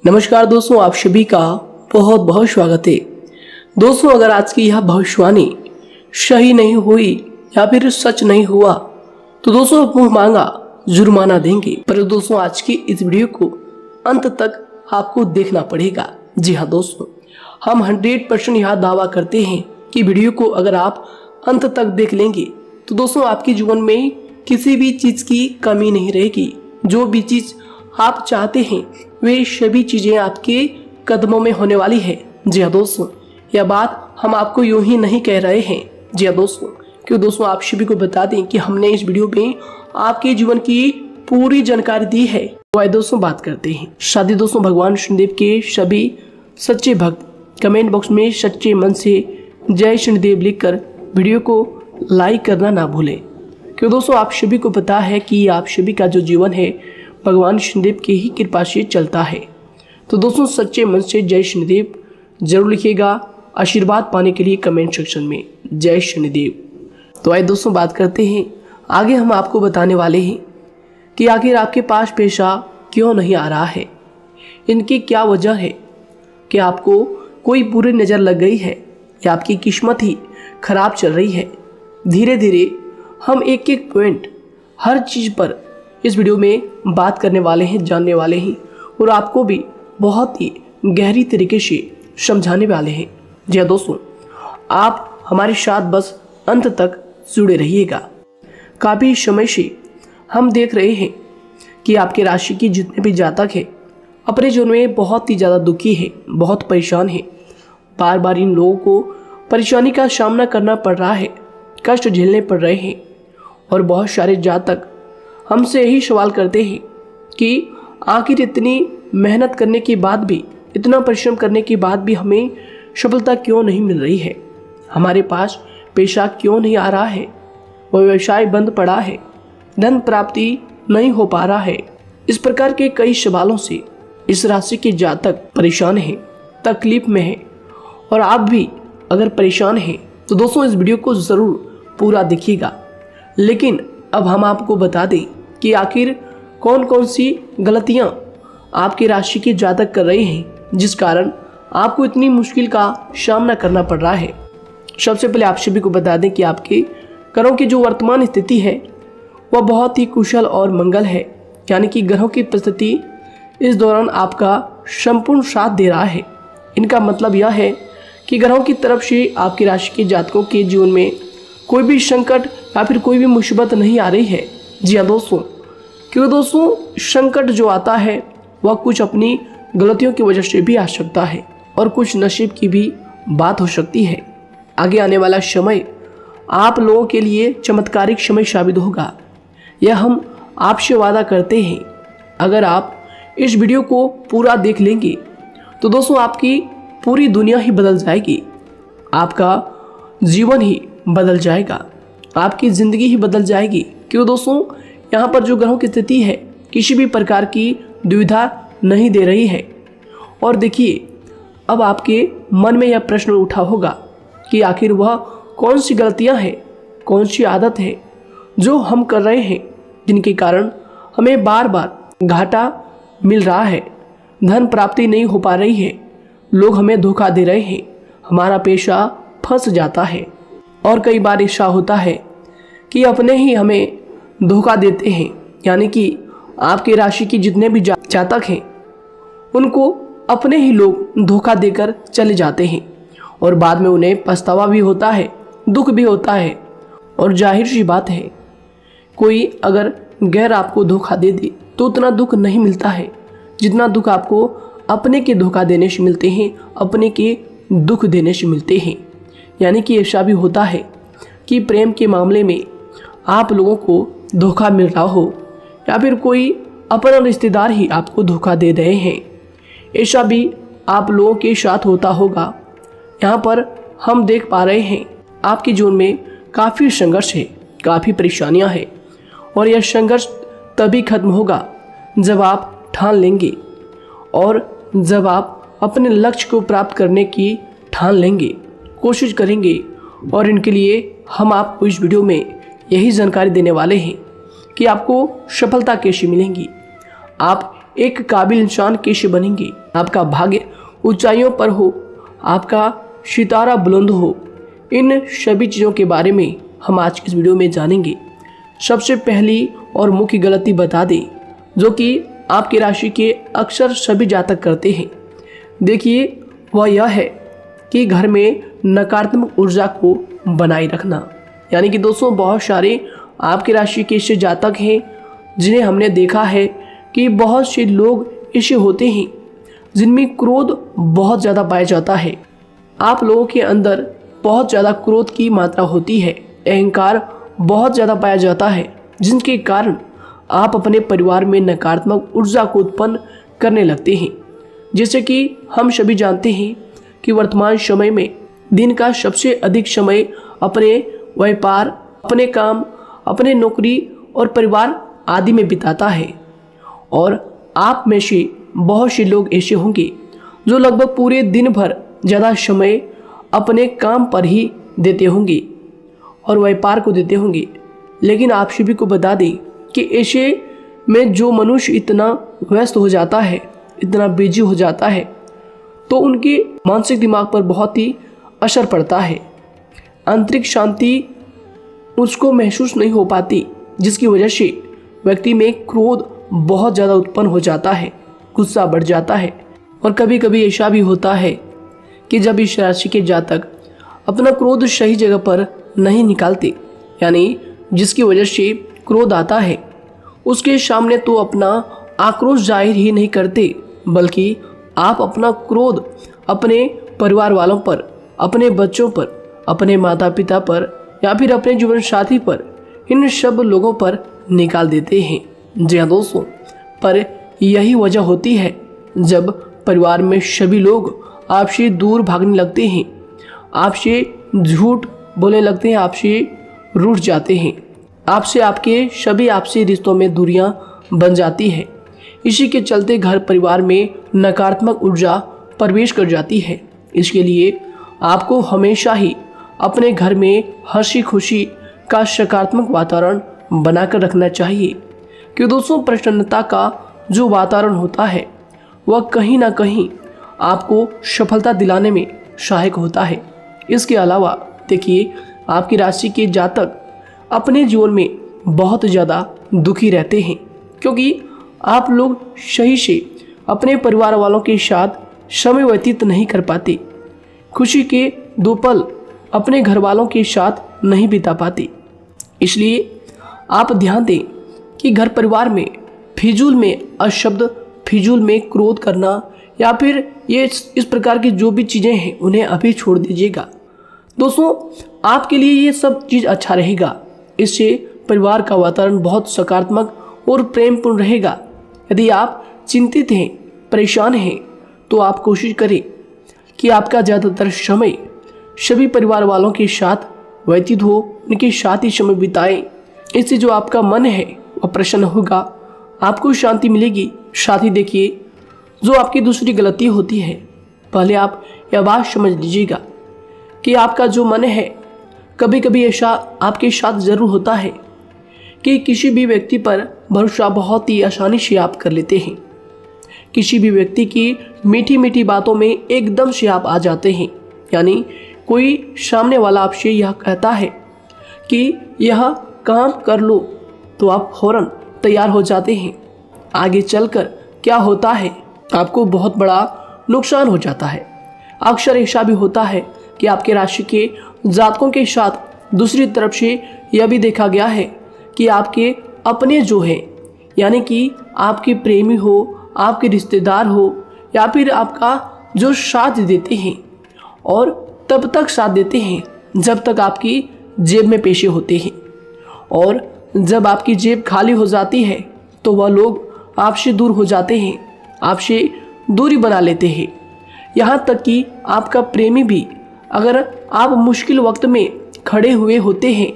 नमस्कार दोस्तों, आप सभी का बहुत बहुत स्वागत है। दोस्तों, अगर आज की यह भविष्यवाणी सही नहीं हुई या फिर सच नहीं हुआ तो दोस्तों मुंह मांगा जुर्माना देंगे। पर दोस्तों, आज की इस वीडियो को अंत तक आपको देखना पड़ेगा। जी हाँ दोस्तों, हम 100% यह दावा करते हैं कि वीडियो को अगर आप अंत तक देख लेंगे तो दोस्तों आपके जीवन में किसी भी चीज़ की कमी नहीं रहेगी। जो भी चीज़ आप चाहते हैं वे सभी चीज़ें आपके कदमों में होने वाली है। जी हाँ दोस्तों, यह बात हम आपको यूं ही नहीं कह रहे हैं। जी हाँ दोस्तों, क्यों दोस्तों आप सभी को बता दें कि हमने इस वीडियो में आपके जीवन की पूरी जानकारी दी है। तो आइए दोस्तों बात करते हैं। शादी दोस्तों, भगवान शनिदेव के सभी सच्चे भक्त कमेंट बॉक्स में सच्चे मन से जय शनिदेव लिखकर वीडियो को लाइक करना ना भूलें। क्यों दोस्तों आप सभी को पता है कि आप सभी का जो जीवन है भगवान शनिदेव की ही कृपा से चलता है। तो दोस्तों सच्चे मन से जय शनिदेव जरूर लिखिएगा आशीर्वाद पाने के लिए कमेंट सेक्शन में जय शनिदेव। तो आइए दोस्तों बात करते हैं। आगे हम आपको बताने वाले हैं कि आखिर आपके पास पैसा क्यों नहीं आ रहा है, इनकी क्या वजह है। कि आपको कोई बुरी नज़र लग गई है या आपकी किस्मत ही खराब चल रही है। धीरे धीरे हम एक एक पॉइंट हर चीज़ पर इस वीडियो में बात करने वाले हैं, जानने वाले हैं और आपको भी बहुत ही गहरी तरीके से समझाने वाले हैं। जी हाँ दोस्तों, आप हमारे साथ बस अंत तक जुड़े रहिएगा। काफ़ी समय से हम देख रहे हैं कि आपके राशि की जितने भी जातक हैं अपने जीवन में बहुत ही ज़्यादा दुखी है, बहुत परेशान है। बार बार इन लोगों को परेशानी का सामना करना पड़ रहा है, कष्ट झेलने पड़ रहे हैं। और बहुत सारे जातक हमसे यही सवाल करते हैं कि आखिर इतनी मेहनत करने के बाद भी, इतना परिश्रम करने के बाद भी हमें सफलता क्यों नहीं मिल रही है, हमारे पास पैसा क्यों नहीं आ रहा है, वह व्यवसाय बंद पड़ा है, धन प्राप्ति नहीं हो पा रहा है। इस प्रकार के कई सवालों से इस राशि के जातक परेशान हैं, तकलीफ में हैं। और आप भी अगर परेशान हैं तो दोस्तों इस वीडियो को ज़रूर पूरा देखिएगा। लेकिन अब हम आपको बता दें कि आखिर कौन कौन सी गलतियां आपकी राशि के जातक कर रहे हैं जिस कारण आपको इतनी मुश्किल का सामना करना पड़ रहा है। सबसे पहले आप सभी को बता दें कि आपके ग्रहों की जो वर्तमान स्थिति है वह बहुत ही कुशल और मंगल है। यानी कि ग्रहों की परिस्थिति इस दौरान आपका संपूर्ण साथ दे रहा है। इनका मतलब यह है कि ग्रहों की तरफ से आपकी राशि के जातकों के जीवन में कोई भी संकट या फिर कोई भी मुसीबत नहीं आ रही है। जी हाँ दोस्तों, क्योंकि दोस्तों संकट जो आता है वह कुछ अपनी गलतियों की वजह से भी आ सकता है और कुछ नसीब की भी बात हो सकती है। आगे आने वाला समय आप लोगों के लिए चमत्कारिक समय साबित होगा, यह हम आपसे वादा करते हैं। अगर आप इस वीडियो को पूरा देख लेंगे तो दोस्तों आपकी पूरी दुनिया ही बदल जाएगी, आपका जीवन ही बदल जाएगा, आपकी ज़िंदगी ही बदल जाएगी। क्यों दोस्तों यहाँ पर जो ग्रहों की स्थिति है किसी भी प्रकार की दुविधा नहीं दे रही है। और देखिए, अब आपके मन में यह प्रश्न उठा होगा कि आखिर वह कौन सी गलतियाँ हैं, कौन सी आदत है जो हम कर रहे हैं जिनके कारण हमें बार बार घाटा मिल रहा है, धन प्राप्ति नहीं हो पा रही है, लोग हमें धोखा दे रहे हैं, हमारा पैसा फंस जाता है। और कई बार ऐसा होता है कि अपने ही हमें धोखा देते हैं। यानी कि आपकी राशि की जितने भी जातक हैं उनको अपने ही लोग धोखा देकर चले जाते हैं और बाद में उन्हें पछतावा भी होता है, दुख भी होता है। और जाहिर सी बात है, कोई अगर गैर आपको धोखा दे दे तो उतना दुख नहीं मिलता है जितना दुख आपको अपने के धोखा देने से मिलते हैं, अपने के दुख देने से मिलते हैं। यानी कि ऐसा भी होता है कि प्रेम के मामले में आप लोगों को धोखा मिल रहा हो या फिर कोई अपना रिश्तेदार ही आपको धोखा दे रहे हैं, ऐसा भी आप लोगों के साथ होता होगा। यहाँ पर हम देख पा रहे हैं आपके जीवन में काफ़ी संघर्ष है, काफ़ी परेशानियाँ हैं और यह संघर्ष तभी खत्म होगा जब आप ठान लेंगे और जब आप अपने लक्ष्य को प्राप्त करने की ठान लेंगे, कोशिश करेंगे। और इनके लिए हम आपको इस वीडियो में यही जानकारी देने वाले हैं कि आपको सफलता कैसे मिलेंगी। आप एक काबिल इंसान कैसे बनेंगे, आपका भाग्य ऊंचाइयों पर हो, आपका सितारा बुलंद हो, इन सभी चीज़ों के बारे में हम आज की इस वीडियो में जानेंगे। सबसे पहली और मुख्य गलती बता दें जो कि आपकी राशि के अक्सर सभी जातक करते हैं। देखिए, वह यह है कि घर में नकारात्मक ऊर्जा को बनाए रखना। यानी कि दोस्तों, बहुत सारे आपकी राशि के ऐसे जातक हैं जिन्हें हमने देखा है कि बहुत से लोग ऐसे होते हैं जिनमें क्रोध बहुत ज़्यादा पाया जाता है। आप लोगों के अंदर बहुत ज़्यादा क्रोध की मात्रा होती है, अहंकार बहुत ज़्यादा पाया जाता है, जिनके कारण आप अपने परिवार में नकारात्मक ऊर्जा को उत्पन्न करने लगते हैं। जैसे कि हम सभी जानते हैं कि वर्तमान समय में दिन का सबसे अधिक समय अपने व्यापार, अपने काम, अपने नौकरी और परिवार आदि में बिताता है। और आप में से बहुत से लोग ऐसे होंगे जो लगभग पूरे दिन भर ज़्यादा समय अपने काम पर ही देते होंगे और व्यापार को देते होंगे। लेकिन आप सभी को बता दें कि ऐसे में जो मनुष्य इतना व्यस्त हो जाता है, इतना बिजी हो जाता है, तो उनके मानसिक दिमाग पर बहुत ही असर पड़ता है। आंतरिक शांति उसको महसूस नहीं हो पाती, जिसकी वजह से व्यक्ति में क्रोध बहुत ज़्यादा उत्पन्न हो जाता है, गुस्सा बढ़ जाता है। और कभी कभी ऐसा भी होता है कि जब इस राशि के जातक अपना क्रोध सही जगह पर नहीं निकालते, यानी जिसकी वजह से क्रोध आता है, उसके सामने तो अपना आक्रोश जाहिर ही नहीं करते, बल्कि आप अपना क्रोध अपने परिवार वालों पर, अपने बच्चों पर, अपने माता पिता पर या फिर अपने जीवन साथी पर, इन सब लोगों पर निकाल देते हैं। जी हाँ दोस्तों, पर यही वजह होती है जब परिवार में सभी लोग आपसे दूर भागने लगते हैं, आपसे झूठ बोलने लगते हैं, आपसे रूठ जाते हैं, आपसे आपके सभी आपसी रिश्तों में दूरियां बन जाती है। इसी के चलते घर परिवार में नकारात्मक ऊर्जा प्रवेश कर जाती है। इसके लिए आपको हमेशा ही अपने घर में हंसी खुशी का सकारात्मक वातावरण बनाकर रखना चाहिए। कि दोस्तों, प्रसन्नता का जो वातावरण होता है वह कहीं ना कहीं आपको सफलता दिलाने में सहायक होता है। इसके अलावा देखिए, आपकी राशि के जातक अपने जीवन में बहुत ज़्यादा दुखी रहते हैं, क्योंकि आप लोग सही से अपने परिवार वालों के साथ समय व्यतीत नहीं कर पाते, खुशी के दो पल अपने घर वालों के साथ नहीं बिता पाते। इसलिए आप ध्यान दें कि घर परिवार में फिजूल में अशब्द, फिजूल में क्रोध करना या फिर ये इस प्रकार की जो भी चीज़ें हैं उन्हें अभी छोड़ दीजिएगा। दोस्तों, आपके लिए ये सब चीज़ अच्छा रहेगा। इससे परिवार का वातावरण बहुत सकारात्मक और प्रेमपूर्ण रहेगा। यदि आप चिंतित हैं, परेशान हैं, तो आप कोशिश करें कि आपका ज़्यादातर समय सभी परिवार वालों के साथ व्यतीत हो, उनके साथ ही समय बिताएं। इससे जो आपका मन है वह प्रसन्न होगा, आपको शांति मिलेगी। साथ ही देखिए, जो आपकी दूसरी गलती होती है, पहले आप यह बात समझ लीजिएगा कि आपका जो मन है, कभी कभी ऐसा आपके साथ ज़रूर होता है कि किसी भी व्यक्ति पर भरोसा बहुत ही आसानी से आप कर लेते हैं। किसी भी व्यक्ति की मीठी मीठी बातों में एकदम से आप आ जाते हैं। यानी कोई सामने वाला आपसे यह कहता है कि यह काम कर लो, तो आप फौरन तैयार हो जाते हैं। आगे चलकर क्या होता है, आपको बहुत बड़ा नुकसान हो जाता है। अक्सर ऐसा भी होता है कि आपके राशि के जातकों के साथ दूसरी तरफ से यह भी देखा गया है कि आपके अपने जो हैं, यानी कि आपके प्रेमी हो, आपके रिश्तेदार हो या फिर आपका जो साथ देते हैं, और तब तक साथ देते हैं जब तक आपकी जेब में पैसे होते हैं, और जब आपकी जेब खाली हो जाती है तो वह लोग आपसे दूर हो जाते हैं, आपसे दूरी बना लेते हैं। यहाँ तक कि आपका प्रेमी भी, अगर आप मुश्किल वक्त में खड़े हुए होते हैं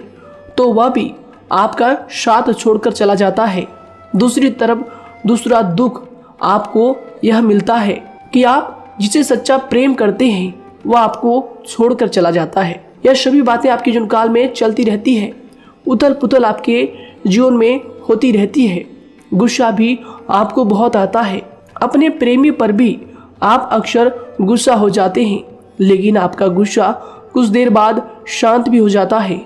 तो वह भी आपका साथ छोड़कर चला जाता है। दूसरी तरफ दूसरा दुख आपको यह मिलता है कि आप जिसे सच्चा प्रेम करते हैं वह आपको छोड़कर चला जाता है। यह सभी बातें आपके जीवन काल में चलती रहती है। उथल पुथल आपके जीवन में होती रहती है। गुस्सा भी आपको बहुत आता है। अपने प्रेमी पर भी आप अक्सर गुस्सा हो जाते हैं, लेकिन आपका गुस्सा कुछ देर बाद शांत भी हो जाता है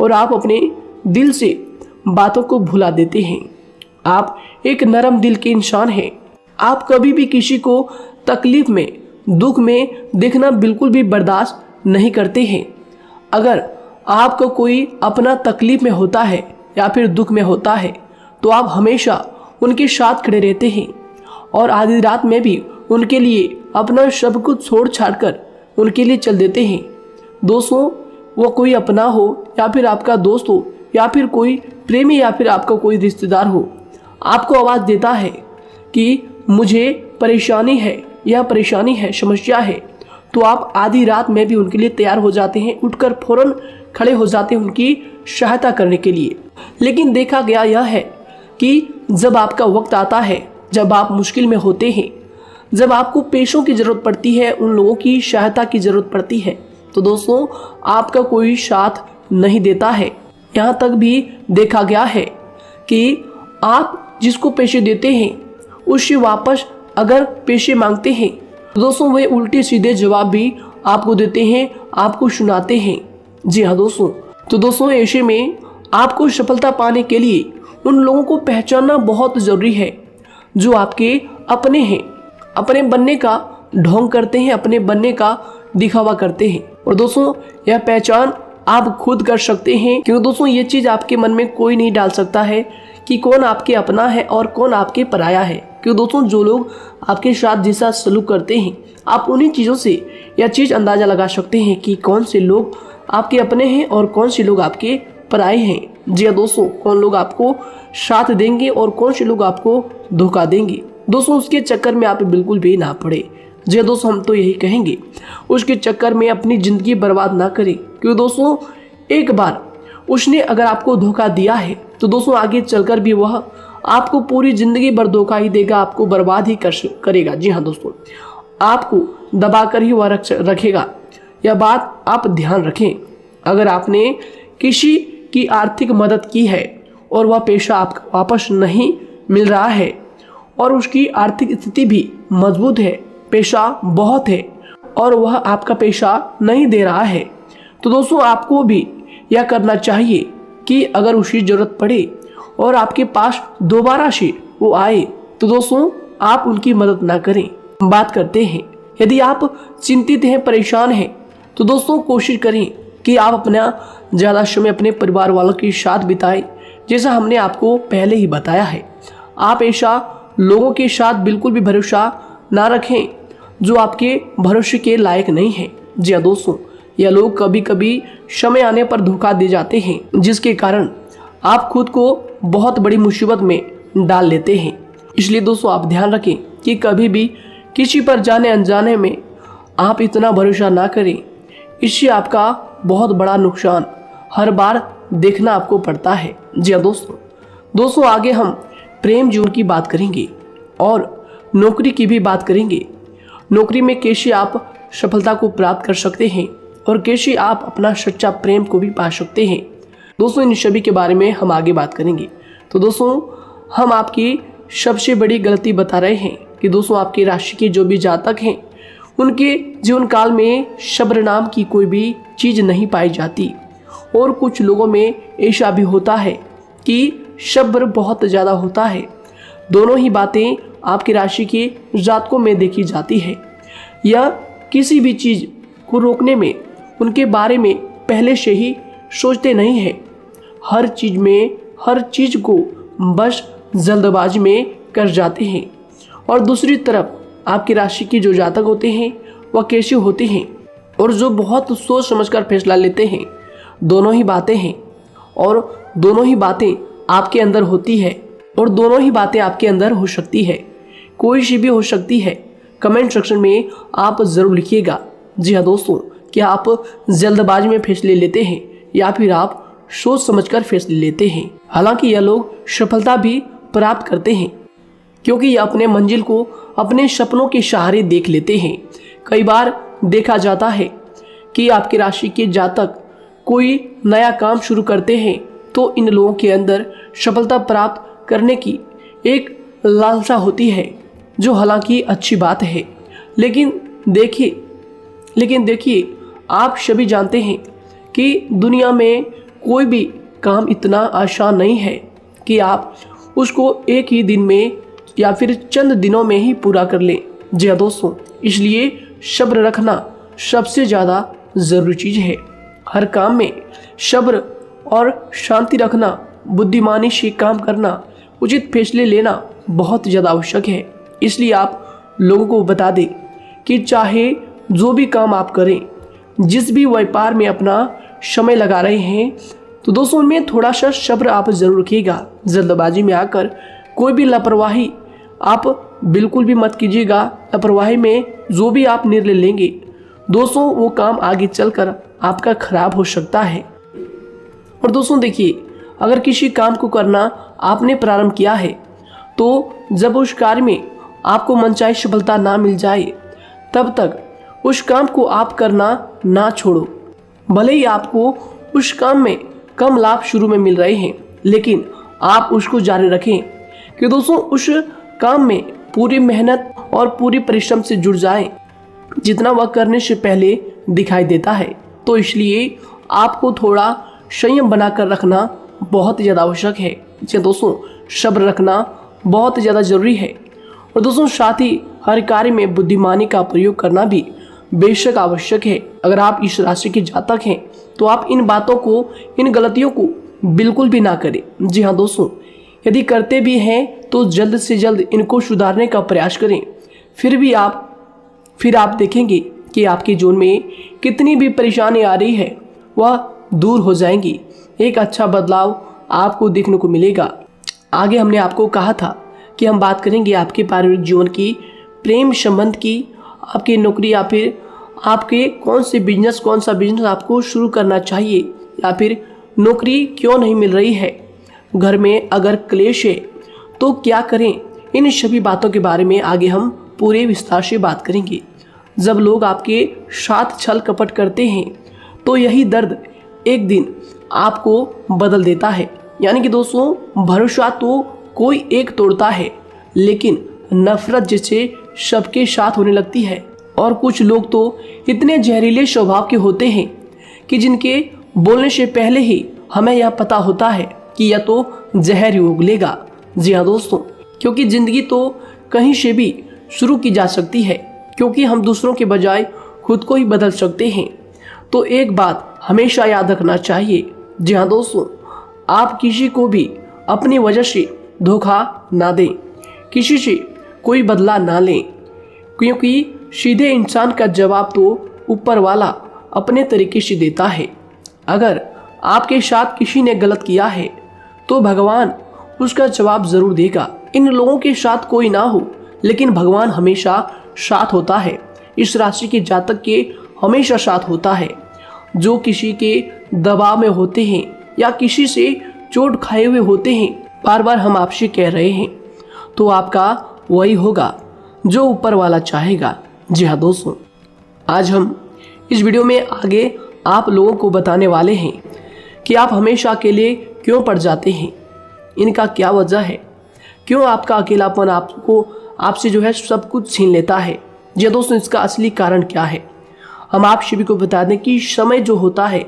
और आप अपने दिल से बातों को भुला देते हैं। आप एक नरम दिल के इंसान हैं। आप कभी भी किसी को तकलीफ में, दुख में देखना बिल्कुल भी बर्दाश्त नहीं करते हैं। अगर आपको कोई अपना तकलीफ में होता है या फिर दुख में होता है तो आप हमेशा उनके साथ खड़े रहते हैं और आधी रात में भी उनके लिए अपना सब कुछ छोड़ छाड़ कर उनके लिए चल देते हैं। दोस्तों, वो कोई अपना हो या फिर आपका दोस्त हो या फिर कोई प्रेमी या फिर आपका कोई रिश्तेदार हो, आपको आवाज़ देता है कि मुझे परेशानी है, यह परेशानी है, समस्या है, तो आप आधी रात में भी उनके लिए तैयार हो जाते हैं, उठकर फौरन खड़े हो जाते हैं उनकी सहायता करने के लिए। लेकिन देखा गया यह है कि जब आपका वक्त आता है, जब आप मुश्किल में होते हैं, जब आपको पैसों की ज़रूरत पड़ती है, उन लोगों की सहायता की ज़रूरत पड़ती है, तो दोस्तों आपका कोई साथ नहीं देता है। यहाँ तक भी देखा गया है कि आप जिसको पैसे देते हैं उससे वापस अगर पैसे मांगते हैं तो दोस्तों वे उल्टे सीधे जवाब भी आपको देते हैं, आपको सुनाते हैं। जी हाँ दोस्तों, तो दोस्तों ऐसे में आपको सफलता पाने के लिए उन लोगों को पहचानना बहुत ज़रूरी है जो आपके अपने हैं, अपने बनने का ढोंग करते हैं, अपने बनने का दिखावा करते हैं। और दोस्तों यह पहचान आप खुद कर सकते हैं, क्योंकि दोस्तों ये चीज़ आपके मन में कोई नहीं डाल सकता है कि कौन आपके अपना है और कौन आपके पराया है। क्योंकि दोस्तों जो लोग आपके साथ जैसा सलूक करते हैं, आप उन्हीं चीज़ों से यह चीज़ अंदाज़ा लगा सकते हैं कि कौन से लोग आपके अपने हैं और कौन से लोग आपके पराए हैं। जी हाँ दोस्तों, कौन लोग आपको साथ देंगे और कौन से लोग आपको धोखा देंगे। दोस्तों उसके चक्कर में आप बिल्कुल भी ना पड़े। जी दोस्तों, हम तो यही कहेंगे, उसके चक्कर में अपनी ज़िंदगी बर्बाद ना करें, क्योंकि दोस्तों एक बार उसने अगर आपको धोखा दिया है तो दोस्तों आगे चलकर भी वह आपको पूरी ज़िंदगी भर धोखा ही देगा, आपको बर्बाद ही करेगा। जी हाँ दोस्तों, आपको दबा कर ही वह रखेगा। यह बात आप ध्यान रखें। अगर आपने किसी की आर्थिक मदद की है और वह पैसा आपको वापस नहीं मिल रहा है और उसकी आर्थिक स्थिति भी मजबूत है, पैसा बहुत है और वह आपका पैसा नहीं दे रहा है, तो दोस्तों आपको भी यह करना चाहिए कि अगर उसकी ज़रूरत पड़े और आपके पास दोबारा से वो आए तो दोस्तों आप उनकी मदद ना करें। बात करते हैं, यदि आप चिंतित हैं, परेशान हैं, तो दोस्तों कोशिश करें कि आप अपना ज़्यादा समय अपने परिवार वालों के साथ बिताएं, जैसा हमने आपको पहले ही बताया है। आप ऐसा लोगों के साथ बिल्कुल भी भरोसा ना रखें जो आपके भरोसे के लायक नहीं है। जी हाँ दोस्तों, यह लोग कभी कभी समय आने पर धोखा दे जाते हैं, जिसके कारण आप खुद को बहुत बड़ी मुसीबत में डाल लेते हैं। इसलिए दोस्तों आप ध्यान रखें कि कभी भी किसी पर जाने अनजाने में आप इतना भरोसा ना करें, इससे आपका बहुत बड़ा नुकसान हर बार देखना आपको पड़ता है। जी हाँ दोस्तों आगे हम प्रेम जीवन की बात करेंगे और नौकरी की भी बात करेंगे। नौकरी में कैसे आप सफलता को प्राप्त कर सकते हैं और कैसे आप अपना सच्चा प्रेम को भी पा सकते हैं। दोस्तों इन सभी के बारे में हम आगे बात करेंगे। तो दोस्तों हम आपकी सबसे बड़ी गलती बता रहे हैं कि दोस्तों आपकी राशि के जो भी जातक हैं उनके जीवन काल में सब्र नाम की कोई भी चीज़ नहीं पाई जाती, और कुछ लोगों में ऐसा भी होता है कि सब्र बहुत ज़्यादा होता है। दोनों ही बातें आपकी राशि के जातकों में देखी जाती है। या किसी भी चीज़ को रोकने में उनके बारे में पहले से ही सोचते नहीं हैं, हर चीज़ को बस जल्दबाजी में कर जाते हैं। और दूसरी तरफ आपकी राशि के जो जातक होते हैं वह कैसे होते हैं और जो बहुत सोच समझकर फैसला लेते हैं। दोनों ही बातें हैं और दोनों ही बातें आपके अंदर होती है और दोनों ही बातें आपके अंदर हो सकती है, कोई सी भी हो सकती है। कमेंट सेक्शन में आप ज़रूर लिखिएगा। जी हाँ दोस्तों, क्या आप जल्दबाजी में फैसले लेते हैं या फिर आप सोच समझकर फैसले लेते हैं। हालांकि यह लोग सफलता भी प्राप्त करते हैं क्योंकि यह अपने मंजिल को अपने सपनों के सहारे देख लेते हैं। कई बार देखा जाता है कि आपकी राशि के जातक कोई नया काम शुरू करते हैं तो इन लोगों के अंदर सफलता प्राप्त करने की एक लालसा होती है, जो हालांकि अच्छी बात है। लेकिन देखिए आप सभी जानते हैं कि दुनिया में कोई भी काम इतना आसान नहीं है कि आप उसको एक ही दिन में या फिर चंद दिनों में ही पूरा कर लें। जी हाँ दोस्तों, इसलिए सब्र रखना सबसे ज़्यादा ज़रूरी चीज़ है। हर काम में सब्र और शांति रखना, बुद्धिमानी से काम करना, उचित फैसले लेना बहुत ज़्यादा आवश्यक है। इसलिए आप लोगों को बता दें कि चाहे जो भी काम आप करें, जिस भी व्यापार में अपना समय लगा रहे हैं, तो दोस्तों उनमें थोड़ा सा सब्र आप ज़रूर रखिएगा। जल्दबाजी में आकर कोई भी लापरवाही आप बिल्कुल भी मत कीजिएगा। लापरवाही में जो भी आप निर्णय लेंगे दोस्तों, वो काम आगे चलकर आपका खराब हो सकता है। और दोस्तों देखिए, अगर किसी काम को करना आपने प्रारंभ किया है, तो जब उस कार्य में आपको मनचाही सफलता ना मिल जाए, तब तक उस काम को आप करना ना छोड़ो। भले ही आपको उस काम में कम लाभ शुरू में मिल रहे हैं, लेकिन आप उसको जारी रखें कि दोस्तों उस काम में पूरी मेहनत और पूरी परिश्रम से जुड़ जाए, जितना वह करने से पहले दिखाई देता है। तो इसलिए आपको थोड़ा संयम बनाकर रखना बहुत ज़्यादा आवश्यक है। जी दोस्तों, सब्र रखना बहुत ज़्यादा ज़रूरी है। और दोस्तों साथ ही हर कार्य में बुद्धिमानी का प्रयोग करना भी बेशक आवश्यक है। अगर आप इस राशि के जातक हैं, तो आप इन बातों को, इन गलतियों को बिल्कुल भी ना करें। जी हाँ दोस्तों, यदि करते भी हैं तो जल्द से जल्द इनको सुधारने का प्रयास करें। फिर आप देखेंगे कि आपके जीवन में कितनी भी परेशानी आ रही है, वह दूर हो जाएंगी। एक अच्छा बदलाव आपको देखने को मिलेगा। आगे हमने आपको कहा था कि हम बात करेंगे आपके पारिवारिक जीवन की, प्रेम संबंध की, आपकी नौकरी या फिर आपके कौन सा बिजनेस आपको शुरू करना चाहिए, या फिर नौकरी क्यों नहीं मिल रही है, घर में अगर क्लेश है तो क्या करें। इन सभी बातों के बारे में आगे हम पूरे विस्तार से बात करेंगे। जब लोग आपके साथ छल कपट करते हैं, तो यही दर्द एक दिन आपको बदल देता है। यानी कि दोस्तों, भरोसा तो कोई एक तोड़ता है, लेकिन नफरत जैसे सबके साथ होने लगती है। और कुछ लोग तो इतने जहरीले स्वभाव के होते हैं कि जिनके बोलने से पहले ही हमें यह पता होता है कि यह तो जहर ही उगलेगा। जी हाँ दोस्तों, क्योंकि ज़िंदगी तो कहीं से भी शुरू की जा सकती है, क्योंकि हम दूसरों के बजाय खुद को ही बदल सकते हैं। तो एक बात हमेशा याद रखना चाहिए। जी हाँ दोस्तों, आप किसी को भी अपनी वजह से धोखा ना दें, किसी से कोई बदला ना लें, क्योंकि सीधे इंसान का जवाब तो ऊपर वाला अपने तरीके से देता है। अगर आपके साथ किसी ने गलत किया है, तो भगवान उसका जवाब ज़रूर देगा। इन लोगों के साथ कोई ना हो, लेकिन भगवान हमेशा साथ होता है। इस राशि के जातक के हमेशा साथ होता है। जो किसी के दबाव में होते हैं या किसी से चोट खाए हुए होते हैं, बार बार हम आपसे कह रहे हैं, तो आपका वही होगा जो ऊपर वाला चाहेगा। जी हाँ दोस्तों, आज हम इस वीडियो में आगे आप लोगों को बताने वाले हैं कि आप हमेशा अकेले क्यों पड़ जाते हैं, इनका क्या वजह है, क्यों आपका अकेलापन आपसे जो है सब कुछ छीन लेता है। जी दोस्तों, इसका असली कारण क्या है, हम आप सभी को बता दें कि समय जो होता है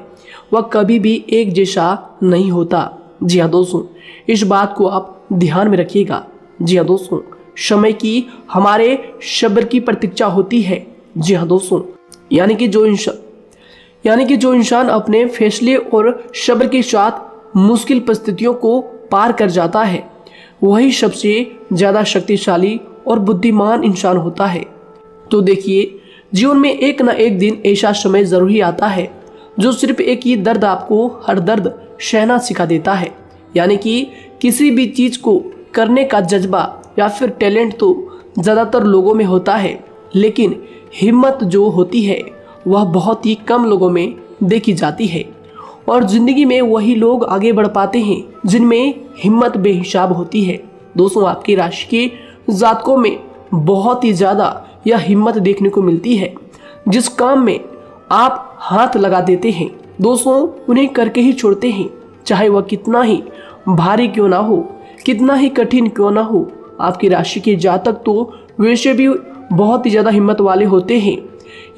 वह कभी भी एक जैसा नहीं होता। जी हाँ दोस्तों, इस बात को आप ध्यान में रखिएगा। जी हाँ दोस्तों, समय की हमारे सब्र की प्रतीक्षा होती है। जी हाँ दोस्तों, यानी कि जो इंसान अपने फैसले और सब्र के साथ मुश्किल परिस्थितियों को पार कर जाता है, वही सबसे ज़्यादा शक्तिशाली और बुद्धिमान इंसान होता है। तो देखिए, जीवन में एक ना एक दिन ऐसा समय ज़रूर ही आता है जो सिर्फ एक ही दर्द आपको हर दर्द सहना सिखा देता है। यानी कि किसी भी चीज़ को करने का जज्बा या फिर टैलेंट तो ज़्यादातर लोगों में होता है, लेकिन हिम्मत जो होती है वह बहुत ही कम लोगों में देखी जाती है। और ज़िंदगी में वही लोग आगे बढ़ पाते हैं जिनमें हिम्मत बेहिसाब होती है। दोस्तों, आपकी राशि के जातकों में बहुत ही ज़्यादा यह हिम्मत देखने को मिलती है। जिस काम में आप हाथ लगा देते हैं दोस्तों, उन्हें करके ही छोड़ते हैं, चाहे वह कितना ही भारी क्यों ना हो, कितना ही कठिन क्यों ना हो। आपकी राशि के जातक तो वैसे भी बहुत ही ज़्यादा हिम्मत वाले होते हैं।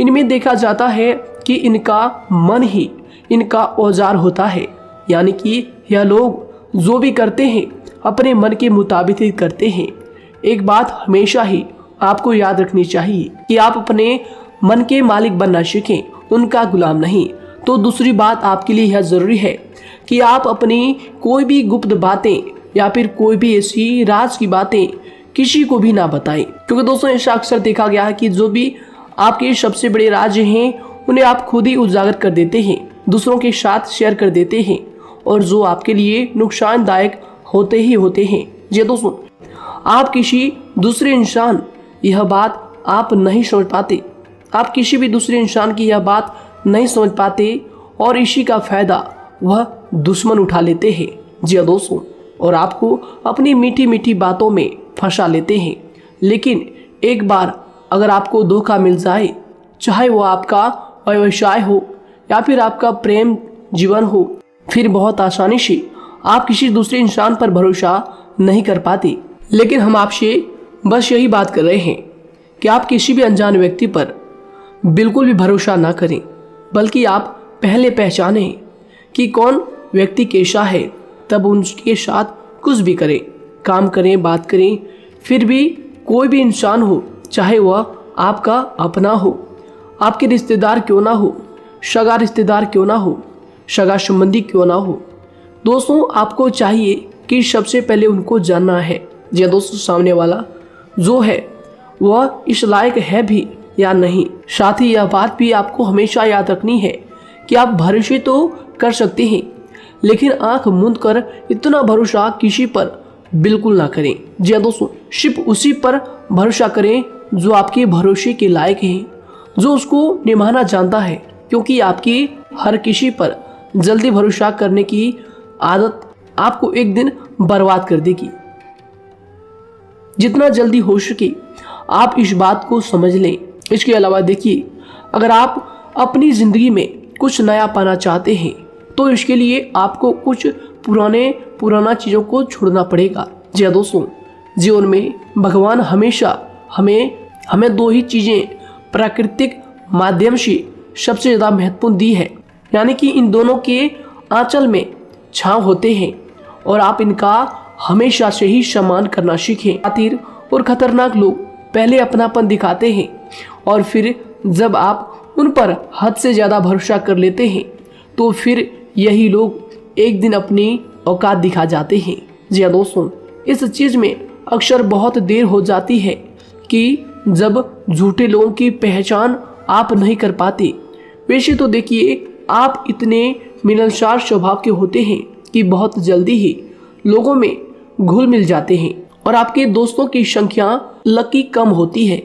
इनमें देखा जाता है कि इनका मन ही इनका औजार होता है, यानी कि यह लोग जो भी करते हैं अपने मन के मुताबिक ही करते हैं। एक बात हमेशा ही आपको याद रखनी चाहिए कि आप अपने मन के मालिक बनना सीखें, उनका गुलाम नहीं। तो दूसरी बात आपके लिए यह ज़रूरी है कि आप अपनी कोई भी गुप्त बातें या फिर कोई भी ऐसी राज की बातें किसी को भी ना बताएं, क्योंकि दोस्तों ऐसा अक्सर देखा गया है कि जो भी आपके सबसे बड़े राज हैं उन्हें आप खुद ही उजागर कर देते हैं, दूसरों के साथ शेयर कर देते हैं, और जो आपके लिए नुकसानदायक होते ही होते हैं। जी दोस्तों, आप किसी दूसरे इंसान यह बात आप नहीं समझ पाते, आप किसी भी दूसरे इंसान की यह बात नहीं समझ पाते, और इसी का फायदा वह दुश्मन उठा लेते हैं। जी दोस्तों, और आपको अपनी मीठी मीठी बातों में फंसा लेते हैं। लेकिन एक बार अगर आपको धोखा मिल जाए, चाहे वो आपका व्यवसाय हो या फिर आपका प्रेम जीवन हो, फिर बहुत आसानी से आप किसी दूसरे इंसान पर भरोसा नहीं कर पाते। लेकिन हम आपसे बस यही बात कर रहे हैं कि आप किसी भी अनजान व्यक्ति पर बिल्कुल भी भरोसा ना करें, बल्कि आप पहले पहचानें कि कौन व्यक्ति कैसा है, तब उनके साथ कुछ भी करें, काम करें, बात करें। फिर भी कोई भी इंसान हो, चाहे वह आपका अपना हो, आपके रिश्तेदार क्यों ना हो, सगा रिश्तेदार क्यों ना हो, सगा संबंधी क्यों ना हो, दोस्तों आपको चाहिए कि सबसे पहले उनको जानना है या दोस्तों सामने वाला जो है वह इस लायक है भी या नहीं। साथ ही यह बात भी आपको हमेशा याद रखनी है कि आप भरोसे तो कर सकते हैं, लेकिन आंख मूंद कर इतना भरोसा किसी पर बिल्कुल ना करें। जी दोस्तों, सिर्फ उसी पर भरोसा करें जो आपके भरोसे के लायक है, जो उसको निभाना जानता है, क्योंकि आपकी हर किसी पर जल्दी भरोसा करने की आदत आपको एक दिन बर्बाद कर देगी। जितना जल्दी हो सके आप इस बात को समझ लें। इसके अलावा देखिए, अगर आप अपनी ज़िंदगी में कुछ नया पाना चाहते हैं तो इसके लिए आपको कुछ पुराना चीज़ों को छोड़ना पड़ेगा। जी दोस्तों, जीवन में भगवान हमेशा हमें दो ही चीज़ें प्राकृतिक माध्यम से सबसे ज़्यादा महत्वपूर्ण दी है, यानी कि इन दोनों के आंचल में छांव होते हैं, और आप इनका हमेशा से ही सम्मान करना सीखें। शातिर और खतरनाक लोग पहले अपनापन दिखाते हैं, और फिर जब आप उन पर हद से ज़्यादा भरोसा कर लेते हैं तो फिर यही लोग एक दिन अपनी औकात दिखा जाते हैं। जी हाँ दोस्तों, इस चीज़ में अक्सर बहुत देर हो जाती है कि जब झूठे लोगों की पहचान आप नहीं कर पाते। वैसे तो देखिए, आप इतने मिलनसार स्वभाव के होते हैं कि बहुत जल्दी ही लोगों में घुल मिल जाते हैं, और आपके दोस्तों की संख्या लकी कम होती है,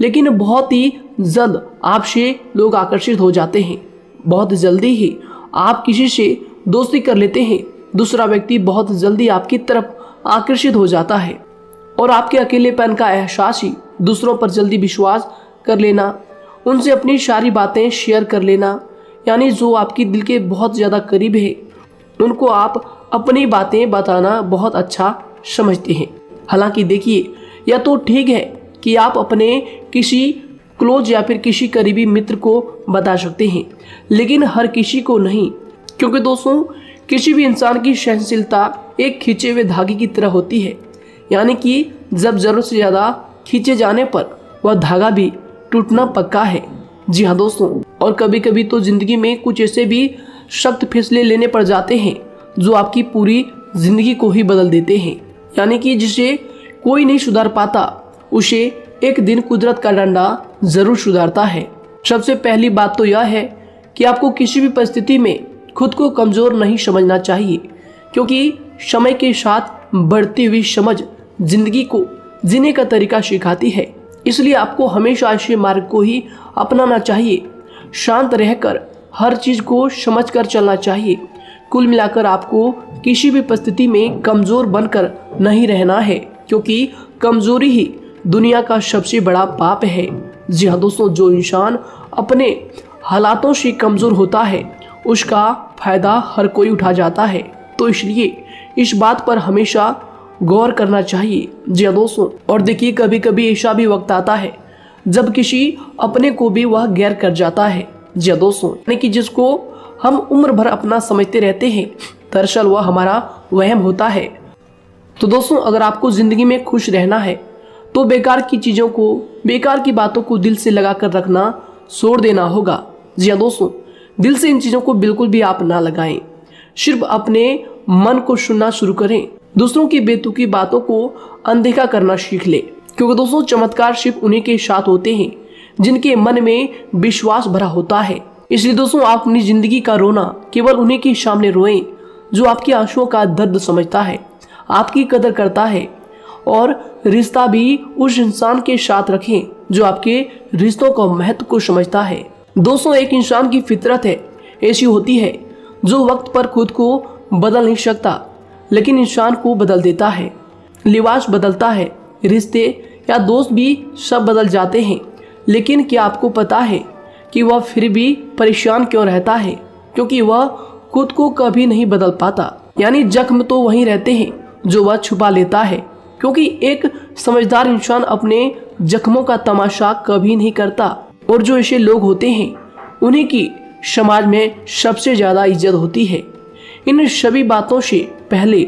लेकिन बहुत ही जल्द आपसे लोग आकर्षित हो जाते हैं। बहुत जल्दी ही आप किसी से दोस्ती कर लेते हैं, दूसरा व्यक्ति बहुत जल्दी आपकी तरफ आकर्षित हो जाता है, और आपके अकेलेपन का एहसास ही दूसरों पर जल्दी विश्वास कर लेना, उनसे अपनी सारी बातें शेयर कर लेना, यानी जो आपकी दिल के बहुत ज़्यादा करीब है उनको आप अपनी बातें बताना बहुत अच्छा समझते हैं। हालांकि देखिए, यह तो ठीक है कि आप अपने किसी क्लोज या फिर किसी करीबी मित्र को बता सकते हैं, लेकिन हर किसी को नहीं, क्योंकि दोस्तों किसी भी इंसान की सहनशीलता एक खींचे हुए धागे की तरह होती है, यानी कि जब ज़रूरत से ज़्यादा खींचे जाने पर वह धागा भी टूटना पक्का है। जी हाँ दोस्तों, और कभी कभी तो ज़िंदगी में कुछ ऐसे भी सख्त फैसले लेने पड़ जाते हैं जो आपकी पूरी ज़िंदगी को ही बदल देते हैं, यानी कि जिसे कोई नहीं सुधार पाता उसे एक दिन कुदरत का डंडा ज़रूर सुधारता है। सबसे पहली बात तो यह है कि आपको किसी भी परिस्थिति में खुद को कमज़ोर नहीं समझना चाहिए, क्योंकि समय के साथ बढ़ती हुई समझ जिंदगी को जीने का तरीका सिखाती है। इसलिए आपको हमेशा ऐसे मार्ग को ही अपनाना चाहिए, शांत रहकर हर चीज़ को समझकर चलना चाहिए। कुल मिलाकर आपको किसी भी परिस्थिति में कमज़ोर बनकर नहीं रहना है, क्योंकि कमज़ोरी ही दुनिया का सबसे बड़ा पाप है। जी हाँ दोस्तों, जो इंसान अपने हालातों से कमज़ोर होता है उसका फ़ायदा हर कोई उठा जाता है। तो इसलिए इस बात पर हमेशा गौर करना चाहिए। जी हाँ दोस्तों, और देखिए कभी कभी ऐसा भी वक्त आता है जब किसी अपने को भी वह गैर कर जाता है। जी हाँ दोस्तों, यानी कि जिसको हम उम्र भर अपना समझते रहते हैं, दरअसल वह हमारा वहम होता है। तो दोस्तों, अगर आपको जिंदगी में खुश रहना है तो बेकार की चीज़ों को, बेकार की बातों को दिल से लगा कर रखना छोड़ देना होगा। जी हाँ दोस्तों, दिल से इन चीज़ों को बिल्कुल भी आप ना लगाएं। सिर्फ अपने मन को सुनना शुरू करें। दूसरों की बेतुकी बातों को अनदेखा करना सीख ले, क्योंकि दोस्तों चमत्कार सिर्फ उन्हीं के साथ होते हैं जिनके मन में विश्वास भरा होता है। इसलिए दोस्तों, आप अपनी जिंदगी का रोना केवल उन्हीं के सामने रोएं जो आपके आंसुओं का दर्द समझता है, आपकी कदर करता है, और रिश्ता भी उस इंसान के साथ रखें जो आपके रिश्तों का महत्व को समझता है। दोस्तों, एक इंसान की फितरत है ऐसी होती है जो वक्त पर खुद को बदल नहीं सकता, लेकिन इंसान को बदल देता है। लिबास बदलता है, रिश्ते या दोस्त भी सब बदल जाते हैं, लेकिन क्या आपको पता है कि वह फिर भी परेशान क्यों रहता है? क्योंकि वह खुद को कभी नहीं बदल पाता। यानी जख्म तो वहीं रहते हैं जो वह छुपा लेता है, क्योंकि एक समझदार इंसान अपने जख्मों का तमाशा कभी नहीं करता, और जो ऐसे लोग होते हैं उन्हीं की समाज में सबसे ज्यादा इज्जत होती है। इन सभी बातों से पहले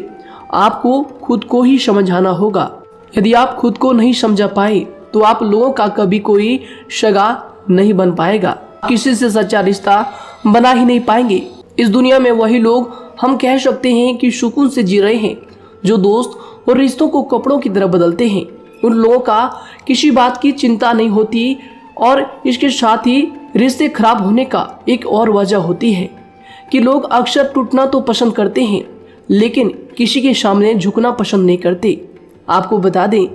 आपको खुद को ही समझाना होगा। यदि आप खुद को नहीं समझा पाए तो आप लोगों का कभी कोई सगा नहीं बन पाएगा, किसी से सच्चा रिश्ता बना ही नहीं पाएंगे। इस दुनिया में वही लोग हम कह सकते हैं कि सुकून से जी रहे हैं जो दोस्त और रिश्तों को कपड़ों की तरह बदलते हैं। उन लोगों का किसी बात की चिंता नहीं होती, और इसके साथ ही रिश्ते खराब होने का एक और वजह होती है कि लोग अक्सर टूटना तो पसंद करते हैं, लेकिन किसी के सामने झुकना पसंद नहीं करते। आपको बता दें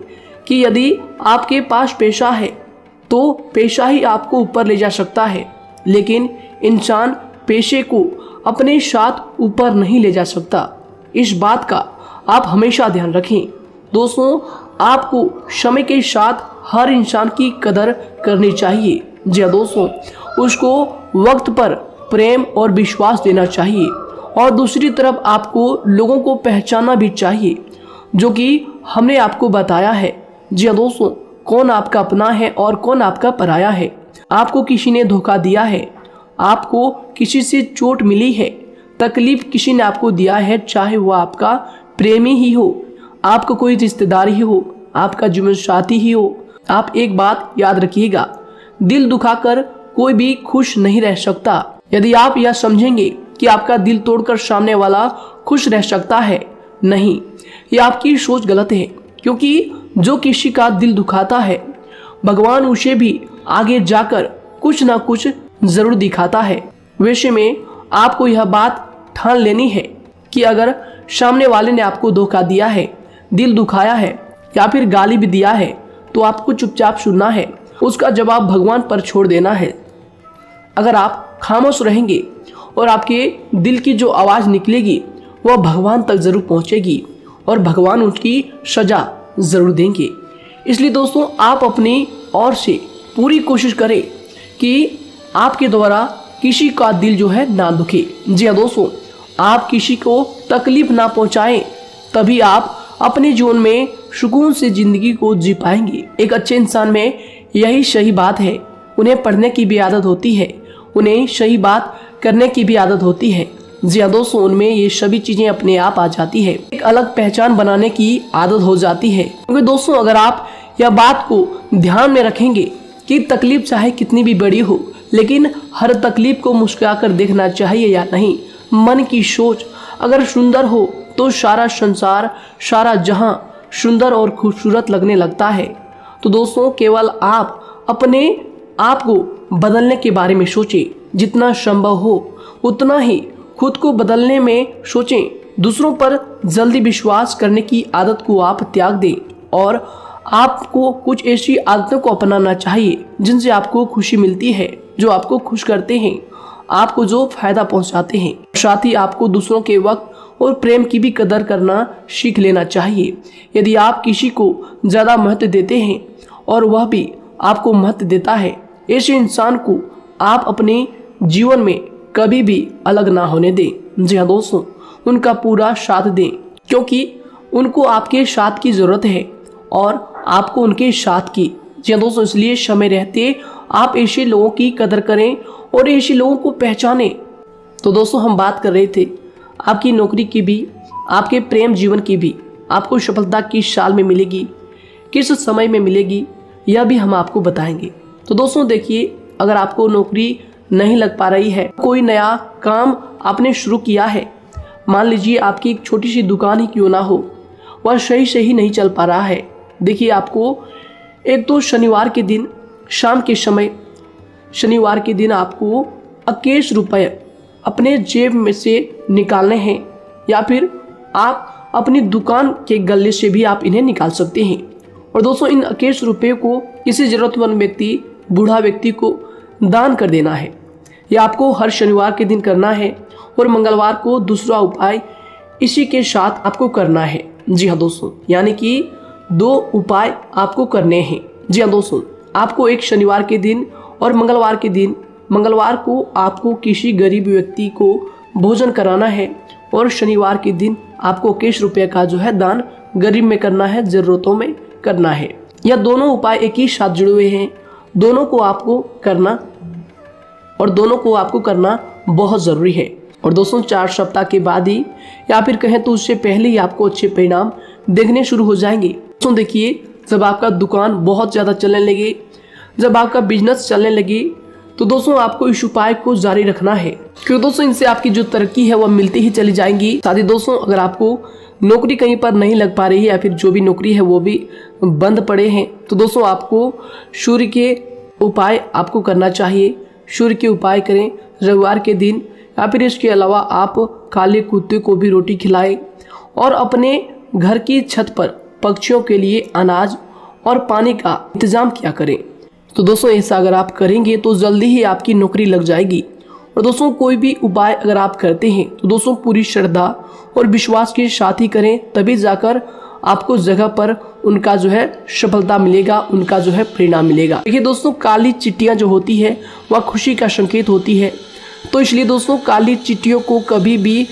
कि यदि आपके पास पैसा है तो पैसा ही आपको ऊपर ले जा सकता है, लेकिन इंसान पैसे को अपने साथ ऊपर नहीं ले जा सकता। इस बात का आप हमेशा ध्यान रखें। दोस्तों, आपको समय के साथ हर इंसान की कदर करनी चाहिए। जी हाँ दोस्तों, उसको वक्त पर प्रेम और विश्वास देना चाहिए, और दूसरी तरफ आपको लोगों को पहचानना भी चाहिए जो कि हमने आपको बताया है। जी हाँ दोस्तों, कौन आपका अपना है और कौन आपका पराया है। आपको किसी ने धोखा दिया है, आपको किसी से चोट मिली है, तकलीफ किसी ने आपको दिया है, चाहे वो आपका प्रेमी ही हो, आपका कोई रिश्तेदार ही हो, आपका जीवन साथी ही हो। आप एक बात याद रखिएगा, दिल दुखाकर कोई भी खुश नहीं रह सकता। यदि आप यह समझेंगे कि आपका दिल तोड़कर सामने वाला खुश रह सकता है, नहीं, यह आपकी सोच गलत है, क्योंकि जो किसी का दिल दुखाता है भगवान उसे भी आगे जाकर कुछ ना कुछ जरूर दिखाता है। वैसे में आपको यह बात ठान लेनी है कि अगर सामने वाले ने आपको धोखा दिया है, दिल दुखाया है या फिर गाली भी दिया है, तो आपको चुपचाप सुनना है, उसका जवाब भगवान पर छोड़ देना है। अगर आप खामोश रहेंगे और आपके दिल की जो आवाज़ निकलेगी वह भगवान तक जरूर पहुंचेगी, और भगवान उसकी सजा जरूर देंगे। इसलिए दोस्तों, आप अपनी ओर से पूरी कोशिश करें कि आपके द्वारा किसी का दिल जो है ना दुखे। जी हाँ दोस्तों, आप किसी को तकलीफ ना पहुंचाएं, तभी आप अपने जीवन में सुकून से जिंदगी को जी पाएंगे। एक अच्छे इंसान में यही सही बात है। उन्हें पढ़ने की भी आदत होती है, उन्हें सही बात करने की भी आदत होती है। जी हाँ दोस्तों, उनमें ये सभी चीजें अपने आप आ जाती है। एक अलग पहचान बनाने की आदत हो जाती है। क्योंकि दोस्तों, अगर आप यह बात को ध्यान में रखेंगे कि तकलीफ चाहे कितनी भी बड़ी हो, लेकिन हर तकलीफ को मुस्कुराकर देखना चाहिए या नहीं। मन की सोच अगर सुंदर हो तो सारा संसार, सारा जहां सुंदर और खूबसूरत लगने लगता है। तो दोस्तों, केवल आप अपने आप को बदलने के बारे में सोचें, जितना संभव हो उतना ही खुद को बदलने में सोचें। दूसरों पर जल्दी विश्वास करने की आदत को आप त्याग दें, और आपको कुछ ऐसी आदतों को अपनाना चाहिए जिनसे आपको खुशी मिलती है, जो आपको खुश करते हैं, आपको जो फायदा पहुंचाते हैं। साथ ही आपको दूसरों के वक्त और प्रेम की भी कदर करना सीख लेना चाहिए। यदि आप किसी को ज़्यादा महत्व देते हैं और वह भी आपको महत्व देता है, ऐसे इंसान को आप अपने जीवन में कभी भी अलग ना होने दें। जी हाँ दोस्तों, उनका पूरा साथ दें, क्योंकि उनको आपके साथ की ज़रूरत है और आपको उनके साथ की। जी हाँ दोस्तों, इसलिए समय रहते आप ऐसे लोगों की कदर करें और ऐसे लोगों को पहचानें। तो दोस्तों हम बात कर रहे थे आपकी नौकरी की भी, आपके प्रेम जीवन की भी। आपको सफलता किस साल में मिलेगी, किस समय में मिलेगी, यह भी हम आपको बताएंगे। तो दोस्तों देखिए, अगर आपको नौकरी नहीं लग पा रही है, कोई नया काम आपने शुरू किया है, मान लीजिए आपकी एक छोटी सी दुकान ही क्यों ना हो, वह सही से ही नहीं चल पा रहा है। देखिए आपको एक तो शनिवार के दिन शाम के समय, शनिवार के दिन आपको 21 रुपये अपने जेब में से निकालने हैं, या फिर आप अपनी दुकान के गले से भी आप इन्हें निकाल सकते हैं। और दोस्तों इन 21 रुपये को किसी ज़रूरतमंद व्यक्ति, बूढ़ा व्यक्ति को दान कर देना है। यह आपको हर शनिवार के दिन करना है और मंगलवार को दूसरा उपाय इसी के साथ आपको करना है। जी हाँ दोस्तों, यानी कि 2 उपाय आपको करने हैं। जी हाँ दोस्तों, आपको एक शनिवार के दिन और मंगलवार के दिन, मंगलवार को आपको किसी गरीब व्यक्ति को भोजन कराना है और शनिवार के दिन आपको 21 रुपये का जो है दान गरीब में करना है, ज़रूरतों में करना है। यह दोनों उपाय एक ही साथ जुड़े हुए हैं, दोनों को आपको करना और दोनों को आपको करना बहुत ज़रूरी है। और दोस्तों 4 सप्ताह के बाद ही, या फिर कहें तो उससे पहले ही आपको अच्छे परिणाम देखने शुरू हो जाएंगे। दोस्तों देखिए, जब आपका दुकान बहुत ज़्यादा चलने लगे, जब आपका बिजनेस चलने लगे, तो दोस्तों आपको इस उपाय को जारी रखना है, क्योंकि दोस्तों इनसे आपकी जो तरक्की है वह मिलती ही चली जाएंगी। साथ ही दोस्तों अगर आपको नौकरी कहीं पर नहीं लग पा रही है, या फिर जो भी नौकरी है वो भी बंद पड़े हैं, तो दोस्तों आपको सूर्य के उपाय आपको करना चाहिए। सूर्य के उपाय करें रविवार के दिन, या फिर इसके अलावा आप काले कुत्ते को भी रोटी खिलाएं और अपने घर की छत पर पक्षियों के लिए अनाज और पानी का इंतजाम किया करें। तो दोस्तों ऐसा अगर आप करेंगे तो जल्दी ही आपकी नौकरी लग जाएगी। और दोस्तों कोई भी उपाय अगर आप करते हैं तो दोस्तों पूरी श्रद्धा और विश्वास के साथ ही करें, तभी जाकर आपको जगह पर उनका जो है सफलता मिलेगा, उनका जो है परिणाम मिलेगा। देखिए दोस्तों, काली चिट्टियाँ जो होती है वह खुशी का संकेत होती है, तो इसलिए दोस्तों काली चिट्टियों को कभी भी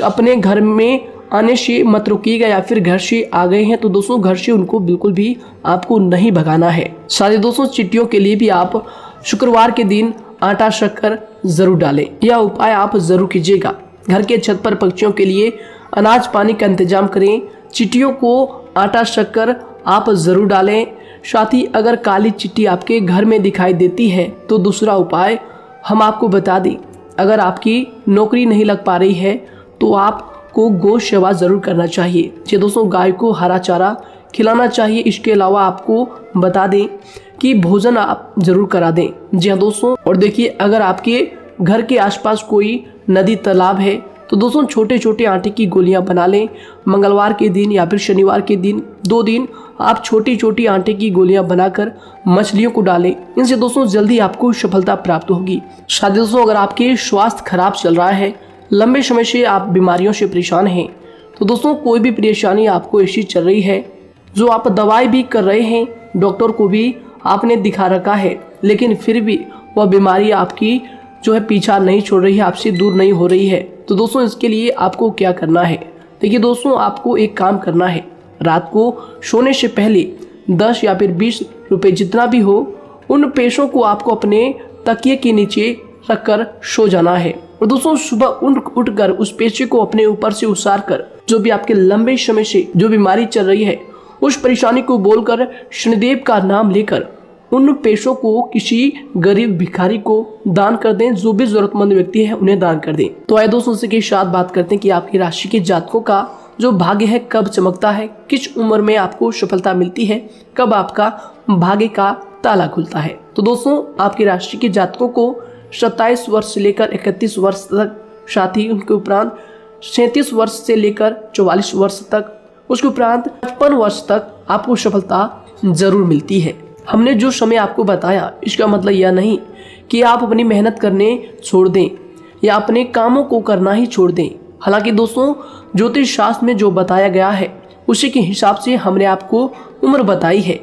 अपने घर में आने से मत रोकिएगा, या फिर घर से आ गए हैं तो दोस्तों घर से उनको बिल्कुल भी आपको नहीं भगाना है। साथ ही दोस्तों चिट्टियों के लिए भी आप शुक्रवार के दिन आटा शक्कर जरूर डालें, यह उपाय आप जरूर कीजिएगा। घर के छत पर पक्षियों के लिए अनाज पानी का इंतजाम करें, चिट्टियों को आटा शक्कर आप जरूर डालें। साथ ही अगर काली चिट्टी आपके घर में दिखाई देती है तो दूसरा उपाय हम आपको बता दें, अगर आपकी नौकरी नहीं लग पा रही है तो आपको गौ सेवा जरूर करना चाहिए। जी दोस्तों, गाय को हरा चारा खिलाना चाहिए। इसके अलावा आपको बता दें कि भोजन आप जरूर करा दें। जी हाँ दोस्तों, और देखिए अगर आपके घर के आसपास कोई नदी तालाब है तो दोस्तों छोटे छोटे आटे की गोलियां बना लें। मंगलवार के दिन या फिर शनिवार के दिन 2 दिन आप छोटी छोटी आटे की गोलियां बनाकर मछलियों को डालें। इनसे दोस्तों जल्दी आपको सफलता प्राप्त होगी। साथ ही दोस्तों अगर आपके स्वास्थ्य खराब चल रहा है, लंबे समय से आप बीमारियों से परेशान हैं, तो दोस्तों कोई भी परेशानी आपको ऐसी चल रही है जो आप दवाई भी कर रहे हैं, डॉक्टर को भी आपने दिखा रखा है, लेकिन फिर भी वह बीमारी आपकी जो है पीछा नहीं छोड़ रही है, आपसे दूर नहीं हो रही है, तो दोस्तों इसके लिए आपको क्या करना है। देखिए दोस्तों, आपको एक काम करना है, रात को सोने से पहले 10 या फिर 20 रुपए जितना भी हो, उन पैसों को आपको अपने तकिए के नीचे रखकर सो जाना है। और दोस्तों सुबह उठकर उस पैसे को अपने ऊपर से उतार कर, जो भी आपके लंबे समय से जो बीमारी चल रही है उस परेशानी को बोलकर शनिदेव का नाम लेकर उन पैसों को किसी गरीब भिखारी को दान कर दें। जो भी जरूरतमंद व्यक्ति है उन्हें दान कर दें। तो आइए दोस्तों उसी के साथ बात करते हैं कि आपकी राशि के जातकों का जो भाग्य है कब चमकता है, किस उम्र में आपको सफलता मिलती है, कब आपका भाग्य का ताला खुलता है। तो दोस्तों आपकी राशि के जातकों को 27 वर्ष से लेकर 31 वर्ष तक, साथ ही उनके उपरांत 37 वर्ष से लेकर 44 वर्ष तक, उसके उपरांत 55 वर्ष तक आपको सफलता जरूर मिलती है। हमने जो समय आपको बताया इसका मतलब यह नहीं कि आप अपनी मेहनत करने छोड़ दें या अपने कामों को करना ही छोड़ दें। हालांकि दोस्तों ज्योतिष शास्त्र में जो बताया गया है उसी के हिसाब से हमने आपको उम्र बताई है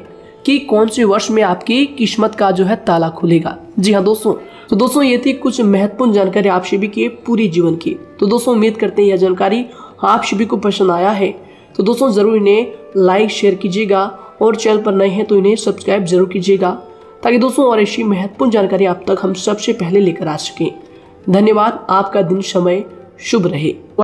कि कौन से वर्ष में आपकी किस्मत का जो है ताला खुलेगा। जी हाँ दोस्तों, तो दोस्तों ये थी कुछ महत्वपूर्ण जानकारी आप सभी के पूरी जीवन की। तो दोस्तों उम्मीद करते हैं यह जानकारी आप सभी को पसंद आया है। तो दोस्तों ज़रूर इन्हें लाइक शेयर कीजिएगा और चैनल पर नए हैं तो इन्हें सब्सक्राइब जरूर कीजिएगा, ताकि दोस्तों और ऐसी महत्वपूर्ण जानकारी आप तक हम सबसे पहले लेकर आ सकें। धन्यवाद। आपका दिन समय शुभ रहे।